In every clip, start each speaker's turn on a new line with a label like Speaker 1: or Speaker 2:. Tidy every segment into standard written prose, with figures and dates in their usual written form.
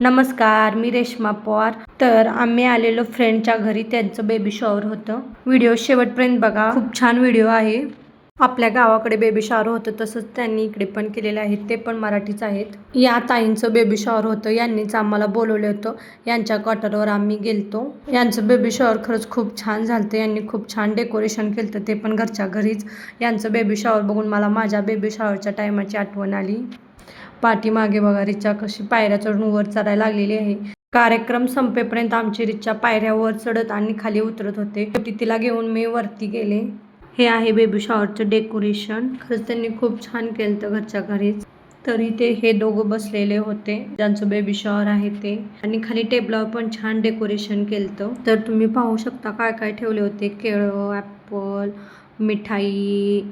Speaker 1: नमस्कार, मी रेश्मा पवार. तर आम्ही आलेलो फ्रेंडच्या घरी. त्यांचं बेबी शॉवर होतं. व्हिडिओ शेवटपर्यंत बघा, खूप छान व्हिडिओ आहे. आपल्या गावाकडे बेबी शॉवर होतं तसंच त्यांनी इकडे पण केलेलं आहे, ते पण मराठीच आहेत. या ताईंचं बेबी शॉवर होतं, यांनीच आम्हाला बोलवलं होतं. यांच्या क्वार्टरवर आम्ही गेलतो. यांचं बेबी शॉवर खरंच खूप छान झालं. यांनी खूप छान डेकोरेशन केलं, ते पण घरच्या घरीच. यांचं बेबी शॉवर बघून मला माझ्या बेबी शॉवरच्या टायमाची आठवण आली. पाठीमागे बघा रिचा कशी पायऱ्या चढून वर चढायला लागलेली आहे. कार्यक्रम संपेपर्यंत आमची रिचा पायऱ्यावर चढत आणि खाली उतरत होते. शेवटी तिला घेऊन मी वरती गेले. हे आहे बेबी शॉवरचं डेकोरेशन. खरंच त्यांनी खूप छान केलं घरच्या घरीच. तरी ते हे दोघं बसलेले होते, ज्यांचं बेबी शॉवर आहे ते. आणि खाली टेबलावर पण छान डेकोरेशन केलं. तर तुम्ही पाहू शकता काय काय ठेवले होते. केळं, ॲपल, मिठाई,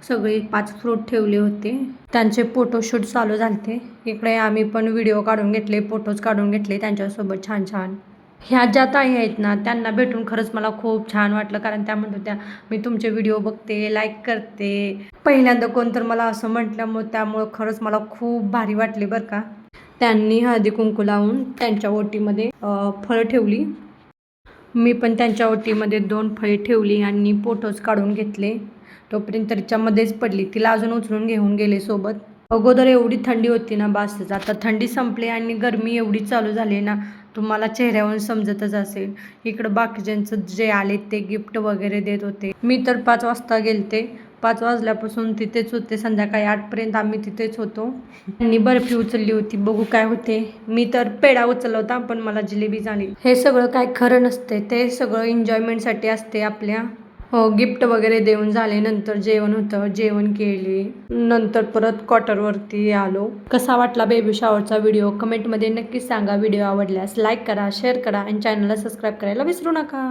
Speaker 1: सगळे 5 फ्रूट ठेवले होते. त्यांचे फोटोशूट चालू झालते. इकडे आम्ही पण व्हिडिओ काढून घेतले, फोटोज काढून घेतले त्यांच्यासोबत छान छान. ह्या ज्या ताई आहेत ना, त्यांना भेटून खरंच मला खूप छान वाटलं. कारण त्या म्हणत होत्या मी तुमचे व्हिडिओ बघते, लाईक करते. पहिल्यांदा कोण तर मला असं म्हटल्यामुळे त्यामुळं खरंच मला खूप भारी वाटले बरं का. त्यांनी हळदी कुंकू लावून त्यांच्या ओटीमध्ये फळं ठेवली. मी पण त्यांच्या ओटीमध्ये 2 फळे ठेवली आणि फोटोज काढून घेतले. तोपर्यंत तिच्यामध्येच पडली, तिला अजून उचलून घेऊन गेले सोबत. अगोदर एवढी थंडी होती ना बासच. आता थंडी संपली आणि गरमी एवढी चालू झाली ना, तुम्हाला चेहऱ्यावरून समजतच असेल. इकडं बाकीच्यांचं जे आले ते गिफ्ट वगैरे देत होते. मी तर 5 वाजता गेलते. 5 वाजल्यापासून तिथेच होते. संध्याकाळी 8पर्यंत आम्ही तिथेच होतो. त्यांनी बर्फी उचलली होती, बघू काय होते. मी तर पेढा उचलला होता, पण मला जिलेबी झाली. हे सगळं काय खरं नसते, ते सगळं एन्जॉयमेंटसाठी असते आपल्या. हो, गिफ्ट वगैरे देऊन झाले. नंतर जेवण होतं, जेवण केले. नंतर परत क्वार्टरवरती आलो. कसा वाटला बेबी शॉवरचा व्हिडिओ कमेंटमध्ये नक्कीच सांगा. व्हिडिओ आवडल्यास लाईक करा, शेअर करा आणि चॅनलला सबस्क्राईब करायला विसरू नका.